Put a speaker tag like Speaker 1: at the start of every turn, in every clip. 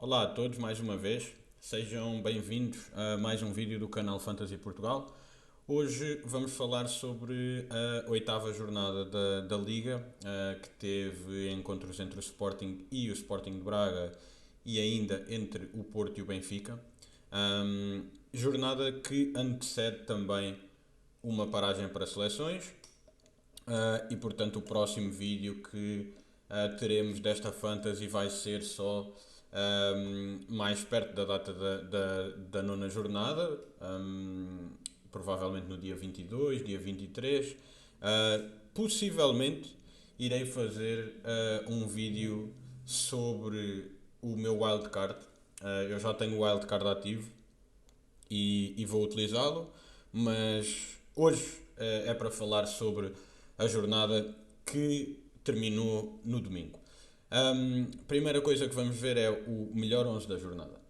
Speaker 1: Olá a todos mais uma vez, sejam bem-vindos a mais um vídeo do canal Fantasy Portugal. Hoje vamos falar sobre a oitava jornada da Liga, que teve encontros entre o Sporting e o Sporting de Braga e ainda entre o Porto e o Benfica. Jornada que antecede também uma paragem para seleções, e portanto o próximo vídeo que teremos desta Fantasy vai ser só mais perto da data da nona jornada, provavelmente no dia 22, dia 23. Possivelmente irei fazer um vídeo sobre o meu wildcard. Eu já tenho o wildcard ativo e vou utilizá-lo, mas hoje é para falar sobre a jornada que terminou no domingo. Primeira coisa que vamos ver é o melhor 11 da jornada.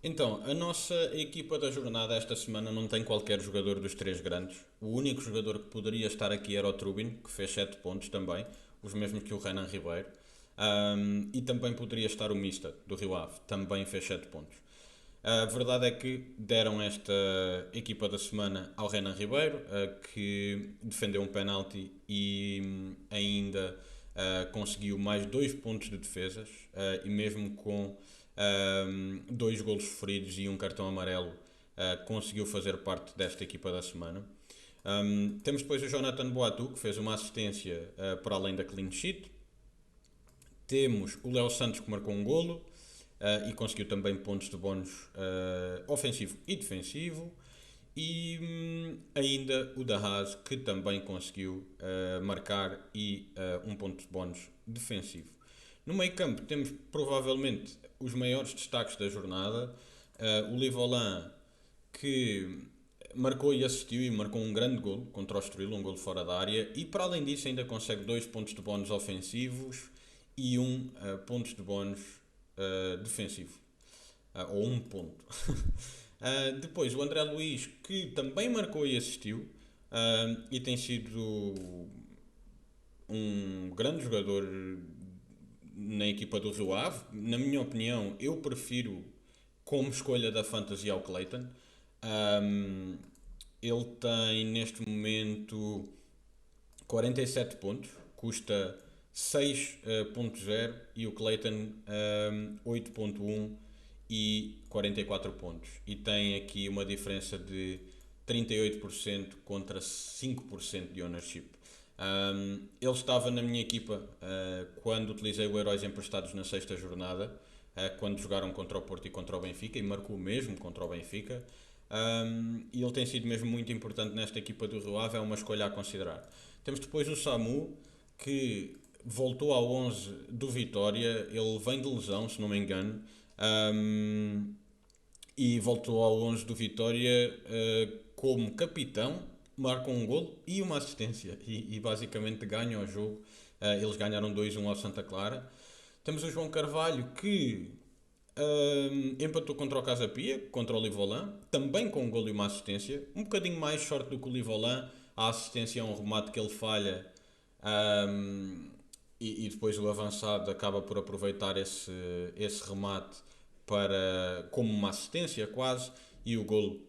Speaker 1: Então, a nossa equipa da jornada esta semana não tem qualquer jogador dos três grandes. O único jogador que poderia estar aqui era o Trubin, que fez 7 pontos também, os mesmos que o Renan Ribeiro. E também poderia estar o Mista, do Rio Ave, também fez 7 pontos. A verdade é que deram esta equipa da semana ao Renan Ribeiro, que defendeu um penalti e ainda conseguiu mais 2 pontos de defesas, e mesmo com 2 golos sofridos e um cartão amarelo, conseguiu fazer parte desta equipa da semana. Temos depois o Jonathan Boatu, que fez uma assistência para além da clean sheet. Temos o Léo Santos, que marcou um golo e conseguiu também pontos de bónus ofensivo e defensivo. E ainda o da Haas, que também conseguiu marcar e um ponto de bónus defensivo. No meio campo temos provavelmente os maiores destaques da jornada. O Livolan, que marcou e assistiu e marcou um grande golo contra o Estoril, um golo fora da área, e para além disso ainda consegue 2 pontos de bónus ofensivos e um pontos de bónus defensivo, ou um ponto. Depois o André Luiz, que também marcou e assistiu, e tem sido um grande jogador na equipa do Rio Ave. Na minha opinião, eu prefiro como escolha da Fantasy ao Clayton. Ele tem neste momento 47 pontos, custa 6.0 e o Clayton 8.1 e 44 pontos. E tem aqui uma diferença de 38% contra 5% de ownership. Ele estava na minha equipa quando utilizei o Heróis Emprestados na sexta jornada, quando jogaram contra o Porto e contra o Benfica, e marcou mesmo contra o Benfica. E ele tem sido mesmo muito importante nesta equipa do Rio Ave, é uma escolha a considerar. Temos depois o Samu, que voltou ao 11 do Vitória. Ele vem de lesão, se não me engano, e voltou ao 11 do Vitória como capitão, marca um golo e uma assistência e basicamente ganha o jogo. Eles ganharam 2-1 ao Santa Clara. Temos o João Carvalho, que empatou contra o Casa Pia, contra o Livolan, também com um golo e uma assistência. Um bocadinho mais sorte do que o Livolan. A assistência é um remate que ele falha, e depois o avançado acaba por aproveitar esse remate como uma assistência quase, e o golo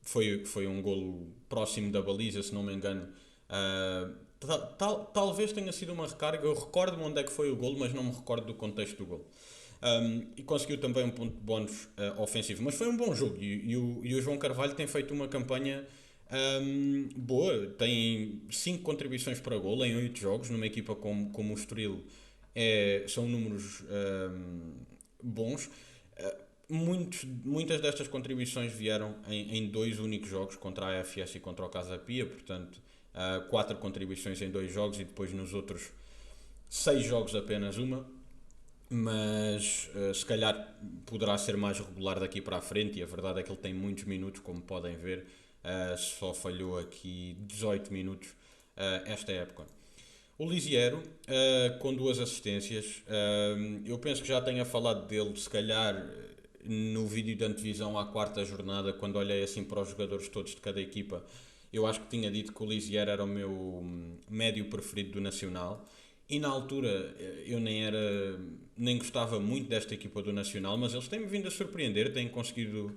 Speaker 1: foi um golo próximo da baliza, se não me engano. Talvez tenha sido uma recarga. Eu recordo-me onde é que foi o golo, mas não me recordo do contexto do golo. E conseguiu também um ponto de bónus ofensivo. Mas foi um bom jogo e o João Carvalho tem feito uma campanha boa. Tem 5 contribuições para golo em 8 jogos, numa equipa como o Estoril. São números bons. Muitas destas contribuições vieram em 2 únicos jogos, contra a AFS e contra o Casa Pia. Portanto, 4 contribuições em 2 jogos e depois nos outros 6 jogos apenas uma. Mas se calhar poderá ser mais regular daqui para a frente, e a verdade é que ele tem muitos minutos, como podem ver. Só falhou aqui 18 minutos esta época. O Lisiero, com 2 assistências. Eu penso que já tenha falado dele, se calhar no vídeo de antevisão à quarta jornada, quando olhei assim para os jogadores todos de cada equipa. Eu acho que tinha dito que o Lisiero era o meu médio preferido do Nacional. e na altura eu nem gostava muito desta equipa do Nacional, mas eles têm-me vindo a surpreender, têm conseguido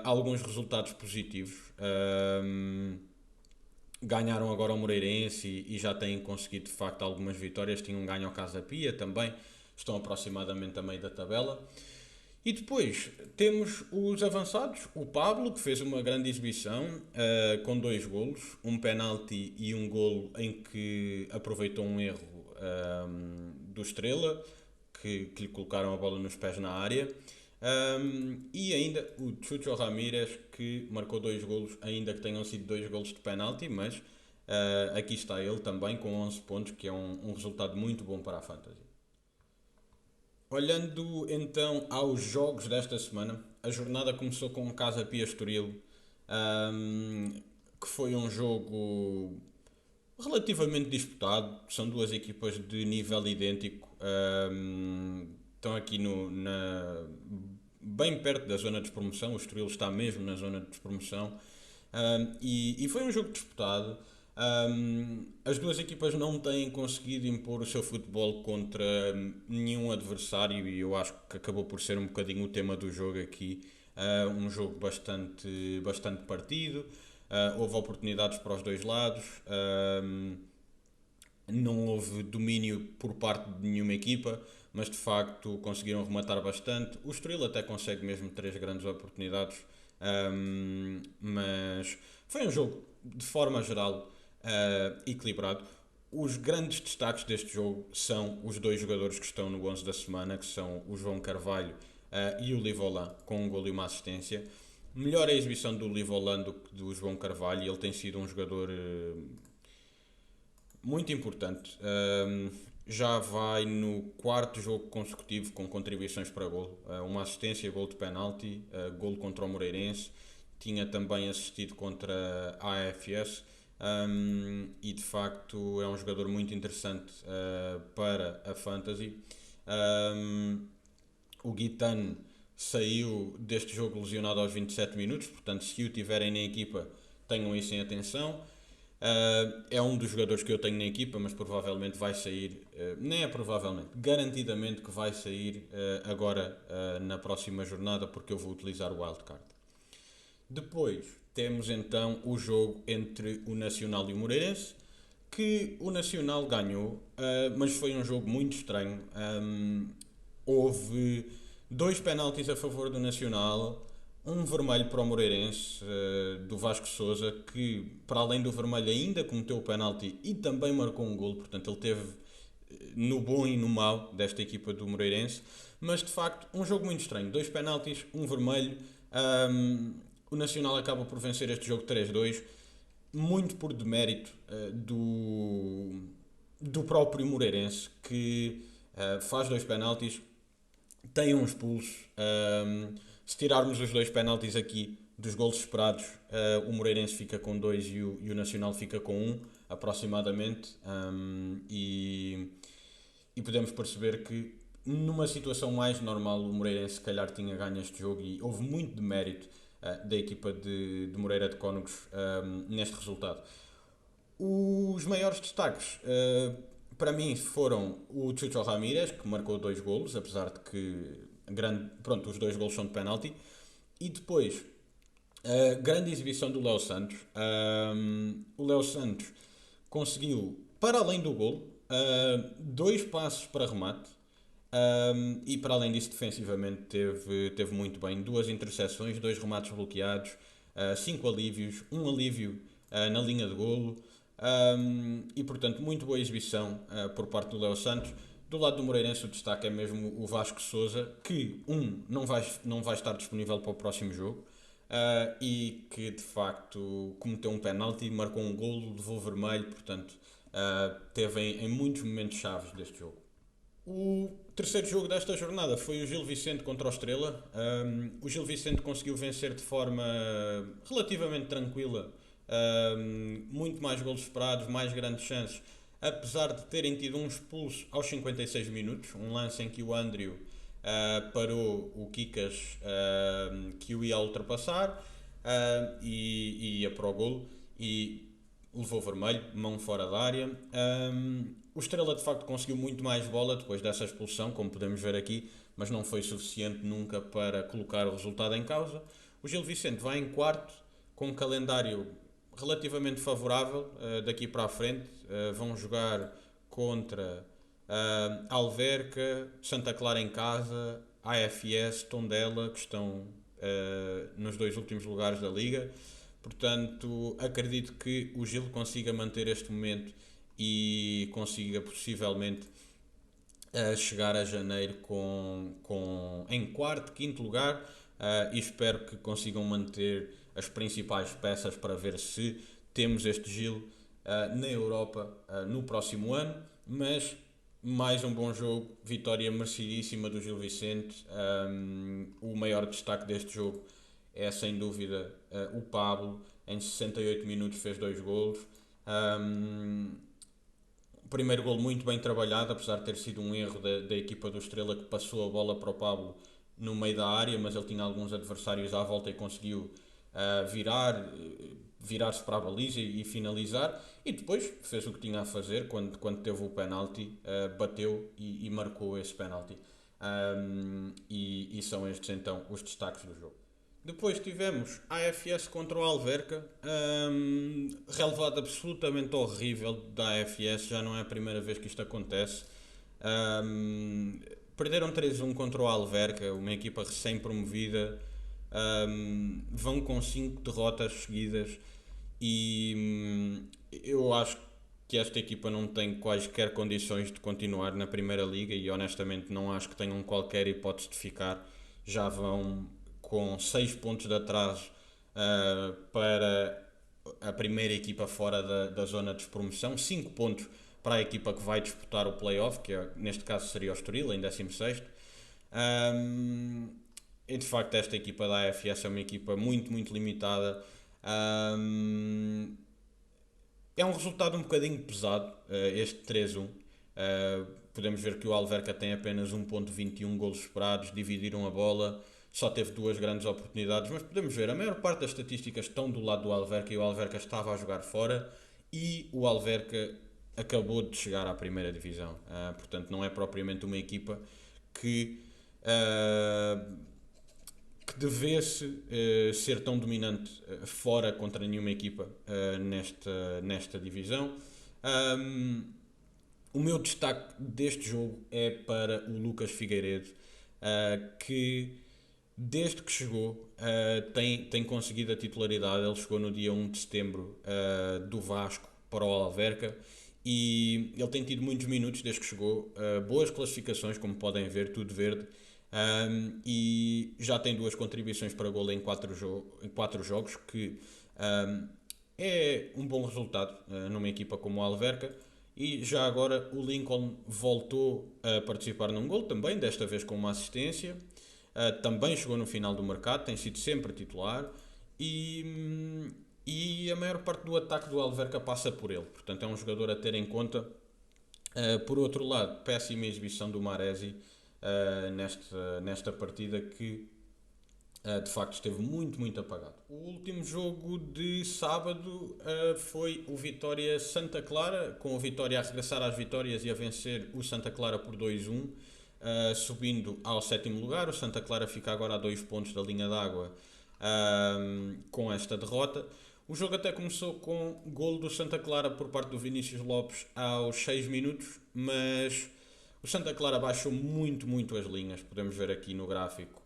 Speaker 1: alguns resultados positivos. Ganharam agora o Moreirense e já têm conseguido de facto algumas vitórias. Tinham ganho ao Casa Pia também, estão aproximadamente a meio da tabela. E depois temos os avançados, o Pablo, que fez uma grande exibição com dois golos, um penalti e um golo em que aproveitou um erro do Estrela, que lhe colocaram a bola nos pés na área. E ainda o Chucho Ramírez, que marcou dois golos, ainda que tenham sido dois golos de penalti, mas aqui está ele também com 11 pontos, que é um resultado muito bom para a Fantasy. Olhando então aos jogos desta semana, a jornada começou com o Casa Pia Estoril, ahm, que foi um jogo relativamente disputado. São duas equipas de nível idêntico, estão aqui bem perto da zona de despromoção. O Estoril está mesmo na zona de despromoção. E foi um jogo disputado. As duas equipas não têm conseguido impor o seu futebol contra nenhum adversário e eu acho que acabou por ser um bocadinho o tema do jogo aqui. Um jogo bastante partido, houve oportunidades para os dois lados, não houve domínio por parte de nenhuma equipa, mas de facto conseguiram rematar bastante. O Estoril até consegue mesmo três grandes oportunidades, mas foi um jogo de forma geral equilibrado. Os grandes destaques deste jogo são os dois jogadores que estão no 11 da semana, que são o João Carvalho e o Livolan, com um golo e uma assistência. Melhor a exibição do Livolan do que do João Carvalho, ele tem sido um jogador muito importante. Já vai no quarto jogo consecutivo com contribuições para golo. Uma assistência, golo de penalti, golo contra o Moreirense. Tinha também assistido contra a AFS. E de facto é um jogador muito interessante para a Fantasy. O Guitane saiu deste jogo lesionado aos 27 minutos, portanto, se o tiverem na equipa, tenham isso em atenção. É um dos jogadores que eu tenho na equipa, mas provavelmente vai sair, nem é provavelmente, garantidamente que vai sair agora na próxima jornada, porque eu vou utilizar o wildcard. Depois temos então o jogo entre o Nacional e o Moreirense, que o Nacional ganhou, mas foi um jogo muito estranho. Houve dois penaltis a favor do Nacional, um vermelho para o Moreirense, do Vasco Sousa, que para além do vermelho ainda cometeu o penalti e também marcou um golo, portanto ele teve no bom e no mau desta equipa do Moreirense, mas de facto um jogo muito estranho, dois penaltis, um vermelho. O Nacional acaba por vencer este jogo 3-2, muito por demérito do próprio Moreirense, que faz dois penaltis, tem um expulso. Se tirarmos os dois penaltis aqui dos golos esperados, o Moreirense fica com dois e o Nacional fica com um, aproximadamente. E podemos perceber que numa situação mais normal o Moreirense se calhar tinha ganho este jogo e houve muito de mérito da equipa de Moreira de Cónegos neste resultado. Os maiores destaques para mim foram o Chucho Ramírez, que marcou dois golos, apesar de que os dois golos são de penalti, e depois a grande exibição do Léo Santos. O Léo Santos conseguiu, para além do golo, dois passos para remate. E para além disso, defensivamente teve muito bem. Duas interseções, dois remates bloqueados, cinco alívios, um alívio na linha de golo. E portanto, muito boa exibição por parte do Léo Santos. Do lado do Moreirense, o destaque é mesmo o Vasco Sousa, que não vai estar disponível para o próximo jogo. E que de facto cometeu um penalti, marcou um golo, levou vermelho, portanto teve em muitos momentos chaves deste jogo. O terceiro jogo desta jornada foi o Gil Vicente contra o Estrela. O Gil Vicente conseguiu vencer de forma relativamente tranquila, muito mais golos esperados, mais grandes chances, apesar de terem tido um expulso aos 56 minutos, um lance em que o Andrew parou o Kikas que o ia ultrapassar e ia para o golo. E levou vermelho, mão fora da área. O Estrela de facto conseguiu muito mais bola depois dessa expulsão, como podemos ver aqui, mas não foi suficiente nunca para colocar o resultado em causa. O Gil Vicente vai em quarto, com um calendário relativamente favorável daqui para a frente. Vão jogar contra Alverca, Santa Clara em casa, AFS, Tondela, que estão nos dois últimos lugares da liga. Portanto, acredito que o Gil consiga manter este momento e consiga possivelmente chegar a janeiro em quarto, quinto lugar e espero que consigam manter as principais peças para ver se temos este Gil na Europa no próximo ano, mas mais um bom jogo, vitória merecidíssima do Gil Vicente. O maior destaque deste jogo é sem dúvida o Pablo, em 68 minutos fez dois golos. O primeiro gol muito bem trabalhado, apesar de ter sido um erro da equipa do Estrela que passou a bola para o Pablo no meio da área, mas ele tinha alguns adversários à volta e conseguiu virar-se para a baliza e finalizar. E depois fez o que tinha a fazer quando teve o penalti, bateu e marcou esse penalti. E são estes então os destaques do jogo. Depois tivemos a AFS contra o Alverca, relevado absolutamente horrível da AFS, já não é a primeira vez que isto acontece. Perderam 3-1 contra o Alverca, uma equipa recém-promovida, vão com 5 derrotas seguidas e eu acho que esta equipa não tem quaisquer condições de continuar na Primeira Liga e honestamente não acho que tenham qualquer hipótese de ficar. Já vão com 6 pontos de atraso para a primeira equipa fora da zona de despromoção, 5 pontos para a equipa que vai disputar o play-off, que neste caso seria o Estoril, em 16º. E de facto esta equipa da AFS é uma equipa muito, muito limitada. É um resultado um bocadinho pesado, este 3-1. Podemos ver que o Alverca tem apenas 1.21 golos esperados, dividiram a bola, só teve duas grandes oportunidades, mas podemos ver, a maior parte das estatísticas estão do lado do Alverca e o Alverca estava a jogar fora e o Alverca acabou de chegar à primeira divisão. Portanto, não é propriamente uma equipa que, que devesse ser tão dominante fora contra nenhuma equipa nesta divisão. O meu destaque deste jogo é para o Lucas Figueiredo, que desde que chegou tem conseguido a titularidade. Ele chegou no dia 1 de setembro do Vasco para o Alverca e ele tem tido muitos minutos desde que chegou, boas classificações, como podem ver, tudo verde. E já tem duas contribuições para golo em 4 jogos, que é um bom resultado numa equipa como o Alverca. E já agora o Lincoln voltou a participar num gol também, desta vez com uma assistência. Também chegou no final do mercado, tem sido sempre titular e a maior parte do ataque do Alverca passa por ele. Portanto, é um jogador a ter em conta. Por outro lado, péssima exibição do Maresi nesta partida que de facto esteve muito, muito apagado. O último jogo de sábado foi o Vitória Santa Clara, com o Vitória a regressar às vitórias e a vencer o Santa Clara por 2-1, subindo ao sétimo lugar. O Santa Clara fica agora a 2 pontos da linha d'água com esta derrota. O jogo até começou com golo do Santa Clara por parte do Vinícius Lopes aos 6 minutos, mas o Santa Clara baixou muito, muito as linhas. Podemos ver aqui no gráfico.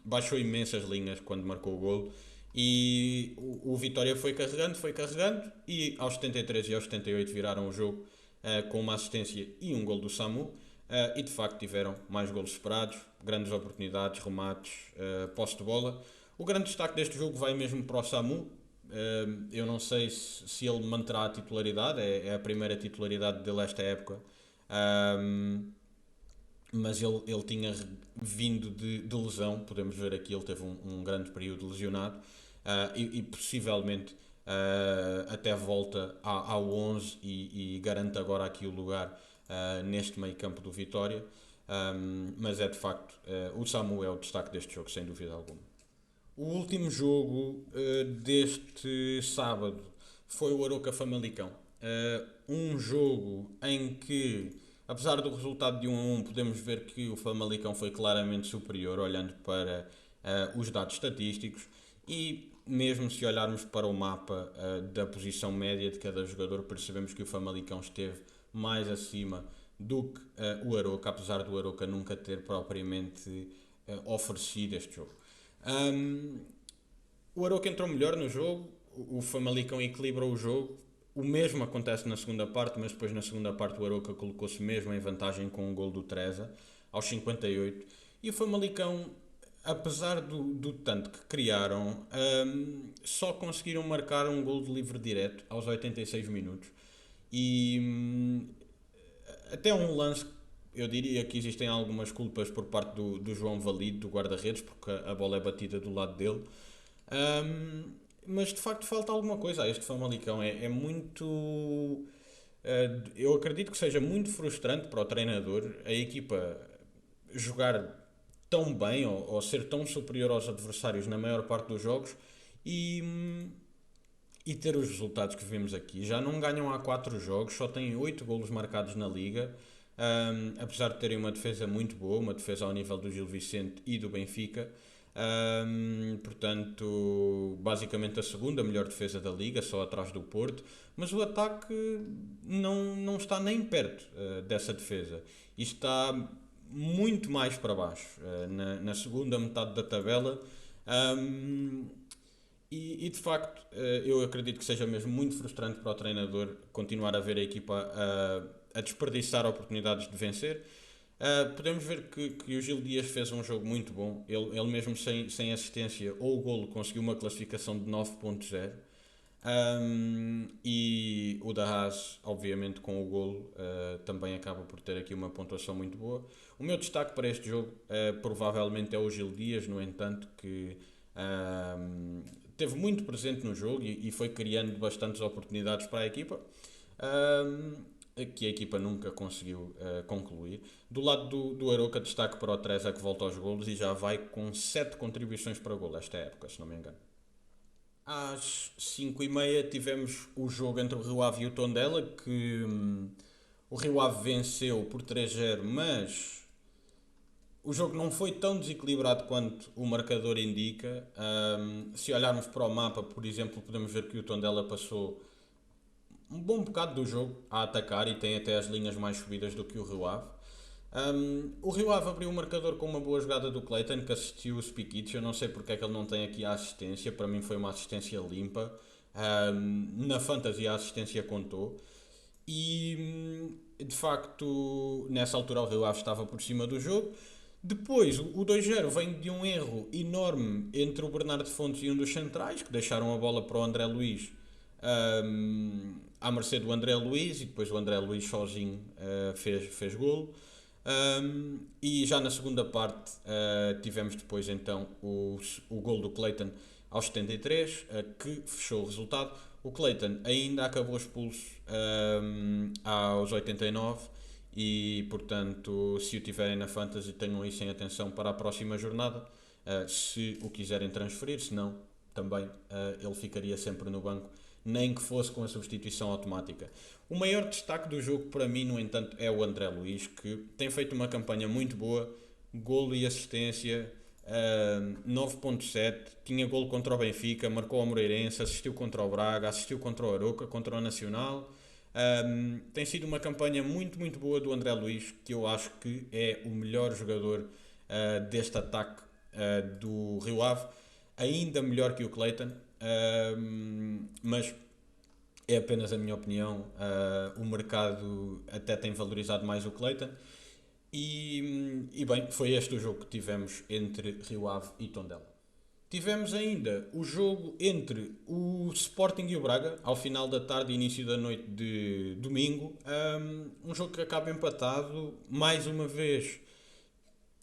Speaker 1: Baixou imensas linhas quando marcou o golo. E o Vitória foi carregando. E aos 73 e aos 78 viraram o jogo com uma assistência e um golo do Samu. E de facto tiveram mais golos esperados, grandes oportunidades, remates, posse de bola. O grande destaque deste jogo vai mesmo para o Samu. Eu não sei se ele manterá a titularidade, é a primeira titularidade dele esta época. Mas ele tinha vindo de lesão, podemos ver aqui, ele teve um grande período lesionado e possivelmente até volta ao 11 e garante agora aqui o lugar neste meio campo do Vitória. Mas é de facto, o Samu é o destaque deste jogo, sem dúvida alguma. O último jogo deste sábado foi o Aroca Famalicão. Um jogo em que, apesar do resultado de 1-1, podemos ver que o Famalicão foi claramente superior, olhando para os dados estatísticos, e mesmo se olharmos para o mapa da posição média de cada jogador, percebemos que o Famalicão esteve mais acima do que o Aroca, apesar do Aroca nunca ter propriamente oferecido este jogo. Um, o Aroca entrou melhor no jogo, o Famalicão equilibrou o jogo. O mesmo acontece na segunda parte, mas depois na segunda parte o Aroca colocou-se mesmo em vantagem com um gol do Treza, aos 58. E o Famalicão, apesar do tanto que criaram, só conseguiram marcar um gol de livre direto aos 86 minutos. E até um lance, eu diria que existem algumas culpas por parte do João Valido, do guarda-redes, porque a bola é batida do lado dele. Um, mas de facto falta alguma coisa a este Famalicão. É muito. Eu acredito que seja muito frustrante para o treinador a equipa jogar tão bem ou ser tão superior aos adversários na maior parte dos jogos e, e ter os resultados que vimos aqui. Já não ganham há 4 jogos, só têm 8 golos marcados na liga. Apesar de terem uma defesa muito boa, uma defesa ao nível do Gil Vicente e do Benfica. Portanto, basicamente a segunda melhor defesa da liga, só atrás do Porto, mas o ataque não está nem perto dessa defesa e está muito mais para baixo, na segunda metade da tabela. Um, e de facto, eu acredito que seja mesmo muito frustrante para o treinador continuar a ver a equipa a desperdiçar oportunidades de vencer. Podemos ver que o Gil Dias fez um jogo muito bom. Ele mesmo sem assistência ou golo conseguiu uma classificação de 9.0. E o da Haas, obviamente, com o golo, também acaba por ter aqui uma pontuação muito boa. O meu destaque para este jogo, provavelmente, é o Gil Dias, no entanto, que teve muito presente no jogo e foi criando bastantes oportunidades para a equipa. Que a equipa nunca conseguiu concluir. Do lado do Aroca, destaque para o Treza, que volta aos golos e já vai com 7 contribuições para golo esta época, se não me engano. Às 5h30 tivemos o jogo entre o Rio Ave e o Tondela, que o Rio Ave venceu por 3-0, mas o jogo não foi tão desequilibrado quanto o marcador indica. Se olharmos para o mapa, por exemplo, podemos ver que o Tondela passou um bom bocado do jogo a atacar e tem até as linhas mais subidas do que o Rio Ave. O Rio Ave abriu o marcador com uma boa jogada do Clayton, que assistiu o Spikic. Eu não sei porque é que ele não tem aqui a assistência. Para mim foi uma assistência limpa. Na Fantasy a assistência contou. E de facto, nessa altura o Rio Ave estava por cima do jogo. Depois, o 2-0 vem de um erro enorme entre o Bernardo Fontes e um dos centrais, que deixaram a bola para o André Luiz, à mercê do André Luiz, e depois o André Luiz sozinho fez golo. E já na segunda parte tivemos depois então o golo do Clayton aos 73, que fechou o resultado. O Clayton ainda acabou expulso aos 89 e, portanto, se o tiverem na Fantasy, tenham isso em atenção para a próxima jornada. Se o quiserem transferir, se não, também ele ficaria sempre no banco, nem que fosse com a substituição automática. O maior destaque do jogo para mim, no entanto, é o André Luiz, que tem feito uma campanha muito boa, golo e assistência, 9.7, tinha golo contra o Benfica, marcou ao Moreirense, assistiu contra o Braga, assistiu contra o Aroca, contra o Nacional. Tem sido uma campanha muito, muito boa do André Luiz, que eu acho que é o melhor jogador deste ataque do Rio Ave, ainda melhor que o Clayton, mas é apenas a minha opinião. O mercado até tem valorizado mais o Clayton. E bem, foi este o jogo que tivemos entre Rio Ave e Tondela. Tivemos ainda o jogo entre o Sporting e o Braga, ao final da tarde e início da noite de domingo. Um jogo que acaba empatado. Mais uma vez,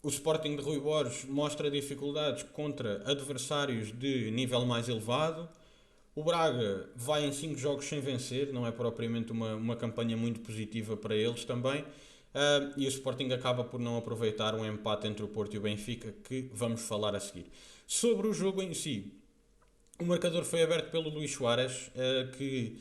Speaker 1: o Sporting de Rui Borges mostra dificuldades contra adversários de nível mais elevado. O Braga vai em 5 jogos sem vencer, não é propriamente uma campanha muito positiva para eles também. E o Sporting acaba por não aproveitar um empate entre o Porto e o Benfica, que vamos falar a seguir. Sobre o jogo em si, O marcador foi aberto pelo Luís Soares, que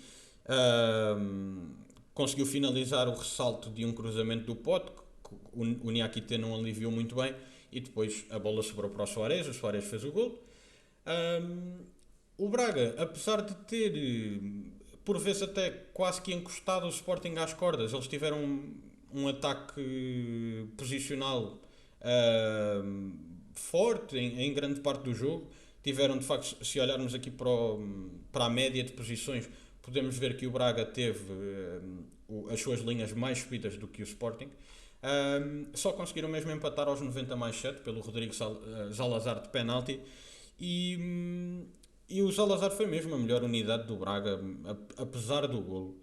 Speaker 1: ahm, conseguiu finalizar o ressalto de um cruzamento do Pote, que o Niakite não aliviou muito bem, e depois a bola sobrou para o Soares fez o gol. Ahm, o Braga, apesar de ter, por vezes até quase que encostado o Sporting às cordas, eles tiveram um ataque posicional forte em grande parte do jogo. Tiveram, de facto, se olharmos aqui para a média de posições, podemos ver que o Braga teve as suas linhas mais subidas do que o Sporting. Só conseguiram mesmo empatar aos 90 mais 7 pelo Rodrigo Zalazar de penalti. E o Salazar foi mesmo a melhor unidade do Braga, apesar do golo.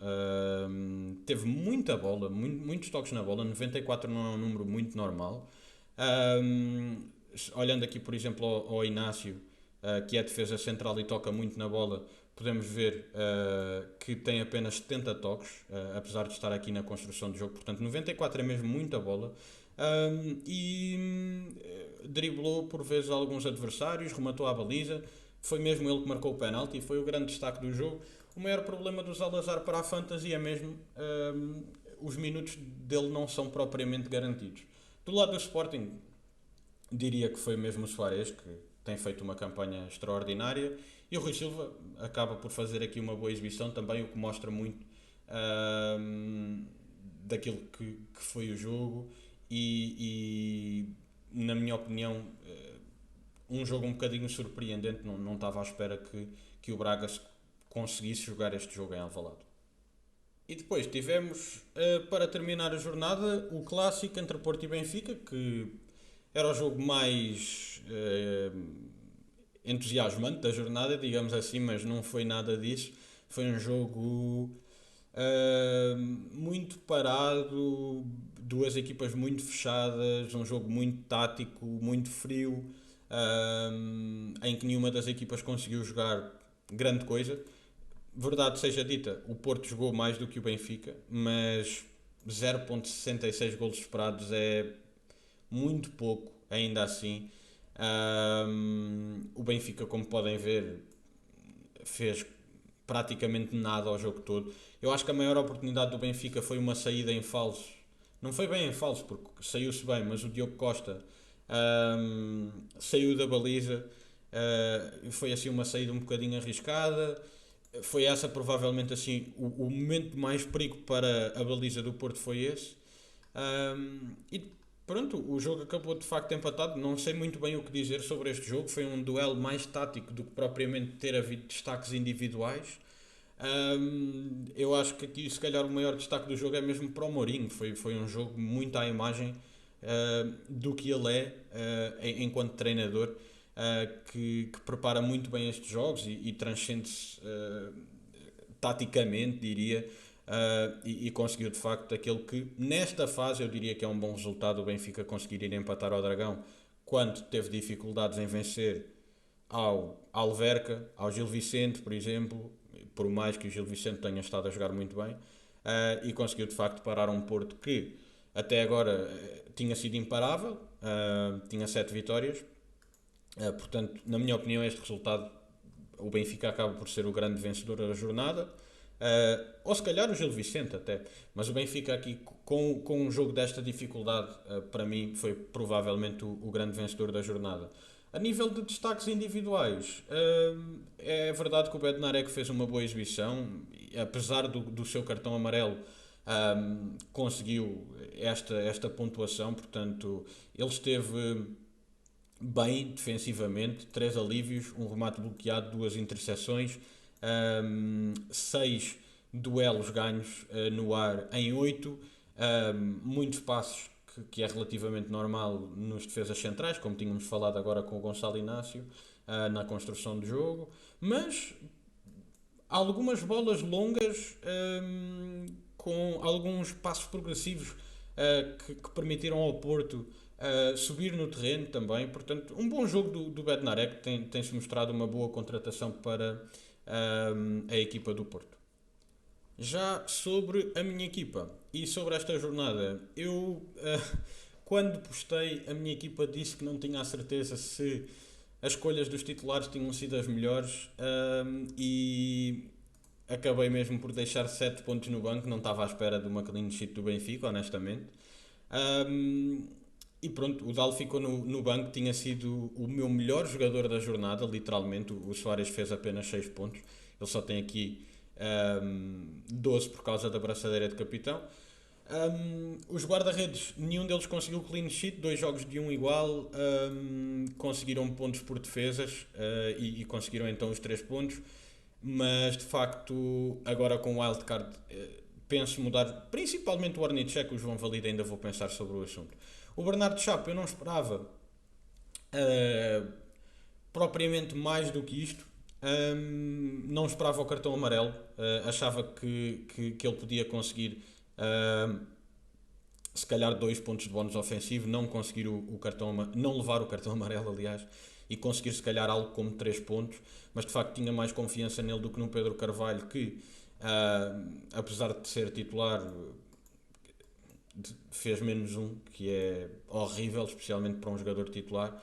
Speaker 1: Teve muita bola, muitos toques na bola. 94 não é um número muito normal. Olhando aqui, por exemplo, ao Inácio, que é defesa central e toca muito na bola, podemos ver que tem apenas 70 toques, apesar de estar aqui na construção do jogo. Portanto, 94 é mesmo muita bola. Driblou por vezes alguns adversários, rematou à baliza. Foi mesmo ele que marcou o penalti e foi o grande destaque do jogo. O maior problema do Salazar para a Fantasy é mesmo os minutos dele não são propriamente garantidos. Do lado do Sporting, diria que foi mesmo o Soares, que tem feito uma campanha extraordinária, e o Rui Silva acaba por fazer aqui uma boa exibição também, o que mostra muito daquilo que foi o jogo e na minha opinião, um jogo um bocadinho surpreendente. Não estava à espera que o Braga conseguisse jogar este jogo em Alvalade. E depois tivemos, para terminar a jornada, o clássico entre Porto e Benfica, que era o jogo mais entusiasmante da jornada, digamos assim, mas não foi nada disso. Foi um jogo muito parado, duas equipas muito fechadas, um jogo muito tático, muito frio, em que nenhuma das equipas conseguiu jogar grande coisa. Verdade seja dita, o Porto jogou mais do que o Benfica, mas 0,66 golos esperados é muito pouco, ainda assim. O Benfica, como podem ver, fez praticamente nada ao jogo todo. Eu acho que a maior oportunidade do Benfica foi uma saída em falso. Não foi bem em falso, porque saiu-se bem, mas o Diogo Costa saiu da baliza. Foi assim uma saída um bocadinho arriscada. Foi essa provavelmente assim o momento de mais perigo para a baliza do Porto foi esse. E pronto, o jogo acabou de facto empatado. Não sei muito bem o que dizer sobre este jogo. Foi um duelo mais tático do que propriamente ter havido destaques individuais. Eu acho que aqui, se calhar, o maior destaque do jogo é mesmo para o Mourinho. Foi um jogo muito à imagem do que ele é enquanto treinador, que prepara muito bem estes jogos e transcende-se taticamente, diria. E conseguiu de facto aquele que, nesta fase, eu diria que é um bom resultado. O Benfica conseguir ir empatar ao Dragão quando teve dificuldades em vencer ao Alverca, ao Gil Vicente, por exemplo, por mais que o Gil Vicente tenha estado a jogar muito bem, e conseguiu de facto parar um Porto que até agora tinha sido imparável, tinha 7 vitórias. Portanto, na minha opinião, este resultado, o Benfica acaba por ser o grande vencedor da jornada. Ou se calhar o Gil Vicente até, mas o Benfica aqui com um jogo desta dificuldade, para mim foi provavelmente o grande vencedor da jornada. A nível de destaques individuais, é verdade que o Bednarek fez uma boa exibição, apesar do seu cartão amarelo, conseguiu esta pontuação. Portanto, ele esteve bem defensivamente, 3 alívios, um remate bloqueado, 2 interseções, 6 duelos ganhos no ar em 8, muitos passos que é relativamente normal nos defesas centrais, como tínhamos falado agora com o Gonçalo Inácio, na construção do jogo, mas algumas bolas longas com alguns passos progressivos que permitiram ao Porto subir no terreno também. Portanto, um bom jogo do Bednarek, tem-se mostrado uma boa contratação para a equipa do Porto. Já sobre a minha equipa e sobre esta jornada, eu quando postei a minha equipa disse que não tinha a certeza se as escolhas dos titulares tinham sido as melhores, e acabei mesmo por deixar 7 pontos no banco. Não estava à espera de uma clean sheet do Benfica, honestamente. Um, e pronto, o Dal ficou no banco, tinha sido o meu melhor jogador da jornada, literalmente. O Soares fez apenas 6 pontos, ele só tem aqui 12 por causa da braçadeira de capitão. Os guarda-redes, nenhum deles conseguiu clean sheet, dois jogos de um igual, conseguiram pontos por defesas, e conseguiram então os 3 pontos, mas de facto, agora com o wildcard, penso mudar, principalmente o Ornicek, o João Valide ainda vou pensar sobre o assunto. O Bernardo Chapo eu não esperava uh, propriamente mais do que isto. Não esperava o cartão amarelo, achava que ele podia conseguir se calhar 2 pontos de bónus ofensivo, não conseguir o cartão, não levar o cartão amarelo, aliás, e conseguir se calhar algo como 3 pontos, mas de facto tinha mais confiança nele do que no Pedro Carvalho, que apesar de ser titular, fez menos um, que é horrível, especialmente para um jogador titular.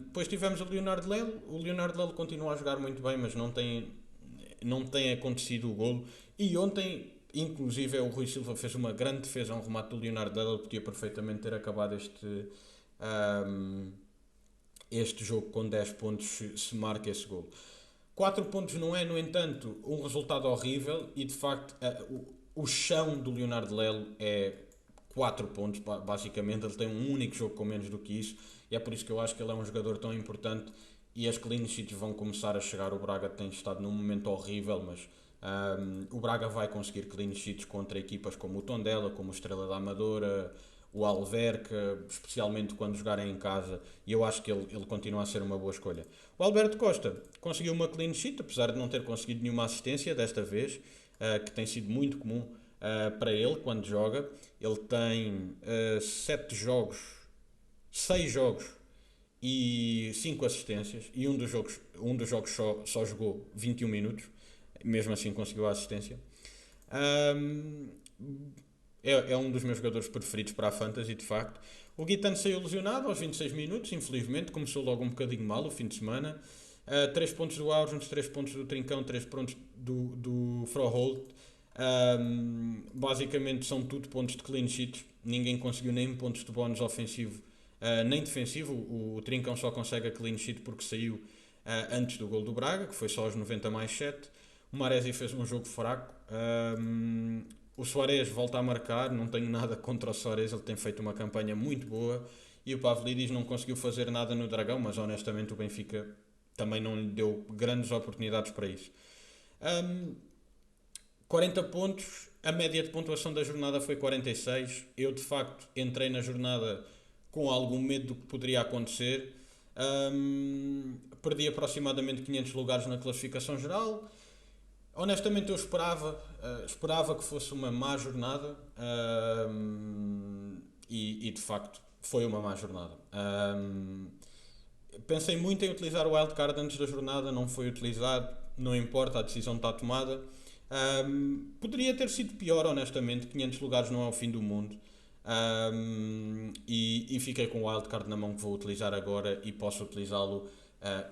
Speaker 1: Depois tivemos o Leonardo Lelo continua a jogar muito bem, mas não tem acontecido o golo, e ontem inclusive o Rui Silva fez uma grande defesa a um remate do Leonardo Lelo, podia perfeitamente ter acabado este jogo com 10 pontos se marca esse golo. 4 pontos não é, no entanto, um resultado horrível, e de facto o chão do Leonardo Lelo é 4 pontos, basicamente. Ele tem um único jogo com menos do que isso, e é por isso que eu acho que ele é um jogador tão importante, e as clean sheets vão começar a chegar. O Braga tem estado num momento horrível, mas o Braga vai conseguir clean sheets contra equipas como o Tondela, como o Estrela da Amadora, o Alverca, especialmente quando jogarem em casa, e eu acho que ele continua a ser uma boa escolha. O Alberto Costa conseguiu uma clean sheet, apesar de não ter conseguido nenhuma assistência desta vez, que tem sido muito comum para ele quando joga. Ele tem 7 jogos, 6 jogos e 5 assistências, e um dos jogos só jogou 21 minutos, mesmo assim conseguiu a assistência. Um, é um dos meus jogadores preferidos para a Fantasy, de facto. O Guitano saiu lesionado aos 26 minutos, infelizmente, começou logo um bocadinho mal o fim de semana. 3 pontos do Ausnes, 3 pontos do Trincão, 3 pontos do Froholt. Basicamente são tudo pontos de clean sheet, ninguém conseguiu nem pontos de bónus ofensivo, nem defensivo. O Trincão só consegue a clean sheet porque saiu antes do gol do Braga, que foi só aos 90 mais 7. O Maresi fez um jogo fraco. O Soares volta a marcar, não tenho nada contra o Soares, ele tem feito uma campanha muito boa. E o Pavlidis não conseguiu fazer nada no Dragão, mas honestamente o Benfica também não lhe deu grandes oportunidades para isso. 40 pontos, a média de pontuação da jornada foi 46. Eu de facto entrei na jornada com algum medo do que poderia acontecer. Perdi aproximadamente 500 lugares na classificação geral. Honestamente eu esperava que fosse uma má jornada, e de facto foi uma má jornada. Pensei muito em utilizar o wildcard antes da jornada, não foi utilizado, não importa, a decisão está tomada. Poderia ter sido pior, honestamente, 500 lugares não é o fim do mundo. E fiquei com o wildcard na mão, que vou utilizar agora, e posso utilizá-lo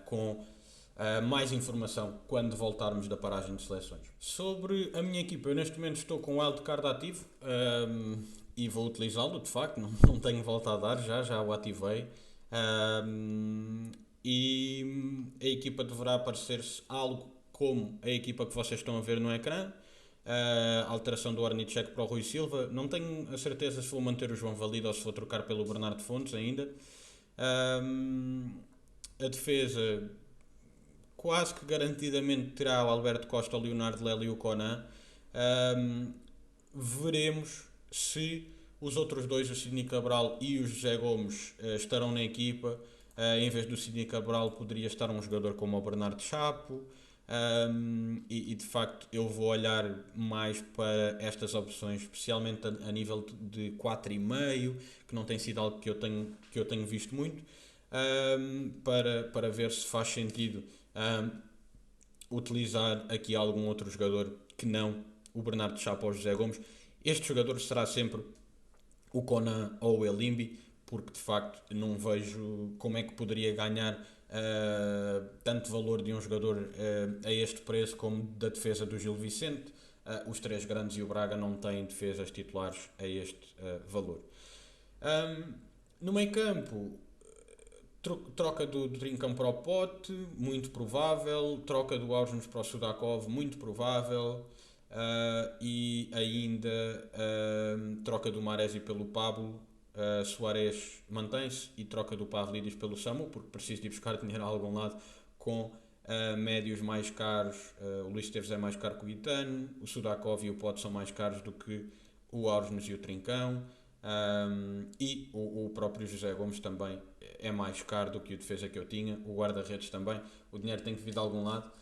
Speaker 1: com mais informação quando voltarmos da paragem de seleções. Sobre a minha equipa, eu neste momento estou com o wildcard ativo, e vou utilizá-lo, de facto, não tenho volta a dar, já o ativei. E a equipa deverá aparecer-se algo como a equipa que vocês estão a ver no ecrã. A alteração do Ornicek para o Rui Silva. Não tenho a certeza se vou manter o João Valide ou se vou trocar pelo Bernardo Fontes ainda. A defesa quase que garantidamente terá o Alberto Costa, o Leonardo Lelo e o Conan. Veremos se os outros dois, o Sidney Cabral e o José Gomes, estarão na equipa. Em vez do Sidney Cabral poderia estar um jogador como o Bernardo Chapo. E de facto eu vou olhar mais para estas opções, especialmente a nível de 4,5, que não tem sido algo que eu tenho visto muito, para ver se faz sentido utilizar aqui algum outro jogador que não o Bernardo Chapo ou o José Gomes. Este jogador será sempre o Conan ou o Elimbi, porque de facto não vejo como é que poderia ganhar tanto valor de um jogador a este preço como da defesa do Gil Vicente. Os três grandes e o Braga não têm defesas titulares a este valor. No meio campo, troca do Trincão para o Pote, muito provável. Troca do Aursnes para o Sudakov, muito provável. E ainda troca do Maresi pelo Pablo. Soares mantém-se e troca do Pavlidis pelo Samu, porque preciso de ir buscar dinheiro a algum lado com médios mais caros. O Luís Esteves é mais caro que o Guitano, o Sudakov e o Pote são mais caros do que o Aursnes e o Trincão. E o próprio José Gomes também é mais caro do que o defesa que eu tinha, o guarda-redes também, o dinheiro tem que vir de algum lado.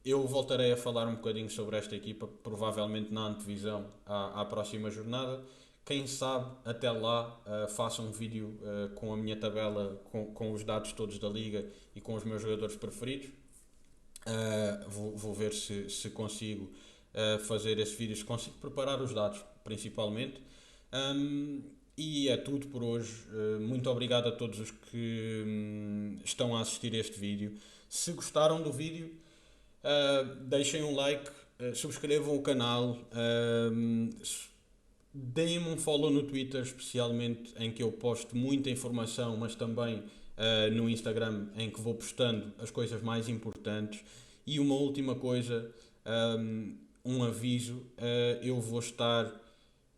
Speaker 1: Eu voltarei a falar um bocadinho sobre esta equipa, provavelmente na antevisão à próxima jornada. Quem sabe até lá faça um vídeo com a minha tabela, com os dados todos da liga e com os meus jogadores preferidos. Vou ver se consigo fazer esse vídeo, se consigo preparar os dados principalmente. E é tudo por hoje. Muito obrigado a todos os que estão a assistir a este vídeo. Se gostaram do vídeo, deixem um like, subscrevam o canal, deem-me um follow no Twitter, especialmente, em que eu posto muita informação, mas também no Instagram, em que vou postando as coisas mais importantes. E uma última coisa, um aviso, eu vou estar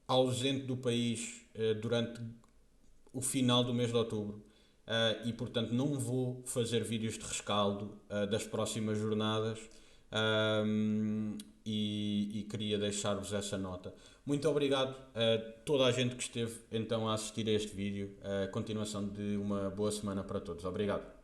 Speaker 1: ausente do país durante o final do mês de outubro e portanto não vou fazer vídeos de rescaldo das próximas jornadas e queria deixar-vos essa nota. Muito obrigado a toda a gente que esteve então a assistir a este vídeo. Continuação de uma boa semana para todos. Obrigado.